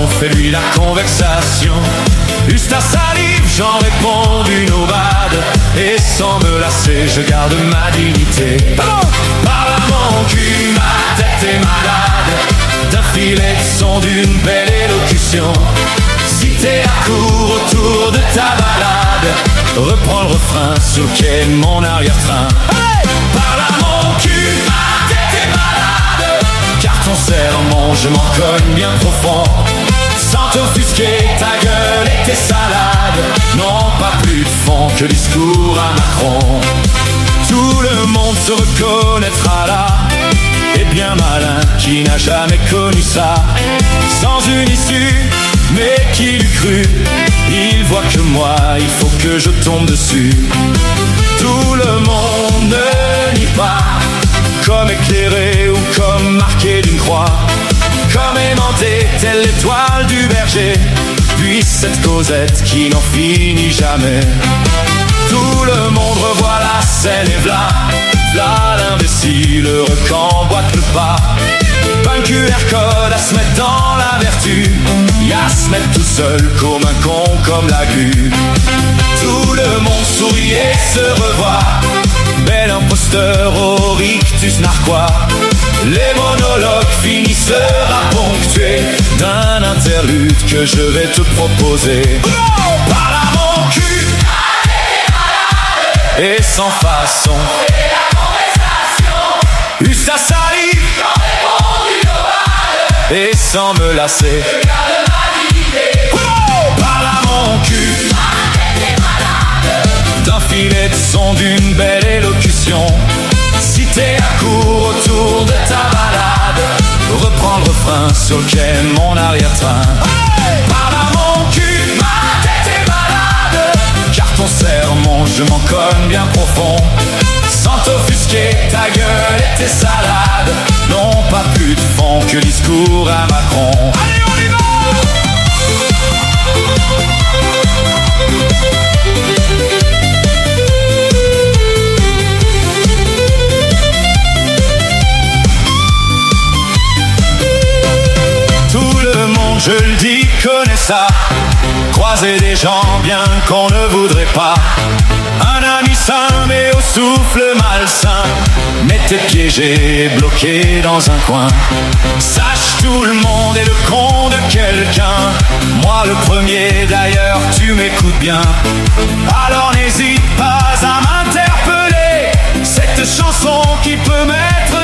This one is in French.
fais-lui la conversation. Juste ta salive, j'en réponds d'une aubade. Et sans me lasser, je garde ma dignité. Par là mon cul, ma tête est malade d'un filet de son, d'une belle élocution. Si t'es à court autour de ta balade, reprends le refrain sur lequel mon arrière-train. Hey, par là mon cul, ma tête est malade, car ton sermon je m'en cogne bien profond. Sans t'offusquer, ta gueule et tes salades n'ont pas plus de fond que discours à Macron. Tout le monde se reconnaîtra là, et bien malin qui n'a jamais connu ça. Sans une issue, mais qui l'eût cru, il voit que moi, il faut que je tombe dessus. Tout le monde ne nie pas, comme éclairé ou comme marqué d'une croix, comme aimanté, telle l'étoile du berger, puis cette Cosette qui n'en finit jamais. Tout le monde revoit la scène et v'là l'imbécile heureux qu'emboîte le pas. Un QR code à se mettre dans la vertu, y'a à se mettre tout seul comme un con, comme la glu. Tout le monde sourit et se revoit, bel imposteur au rictus narquois. Les monologues finissent à ponctuer d'un interlude que je vais te proposer. Par là mon cul, et sans façon, et la conversation. Juste ta salive, j'en réponds d'une ovale, et sans me lasser, je garde ma dignité. Par là mon cul, ma tête est malade d'un filet de son, d'une belle élocution. Si t'es à court autour de ta balade, reprends le refrain sur lequel mon arrière-train. Par là mon cul, ma tête est malade, car ton sermon je m'en cogne bien profond. Sans t'offusquer, ta gueule et tes salades n'ont pas plus de fond que discours à Macron. Allez on y va! Je le dis, connais ça, croiser des gens bien qu'on ne voudrait pas. Un ami sain mais au souffle malsain, mais t'es piégé et bloqué dans un coin. Sache tout le monde est le con de quelqu'un, moi le premier d'ailleurs, tu m'écoutes bien. Alors n'hésite pas à m'interpeller, cette chanson qui peut mettre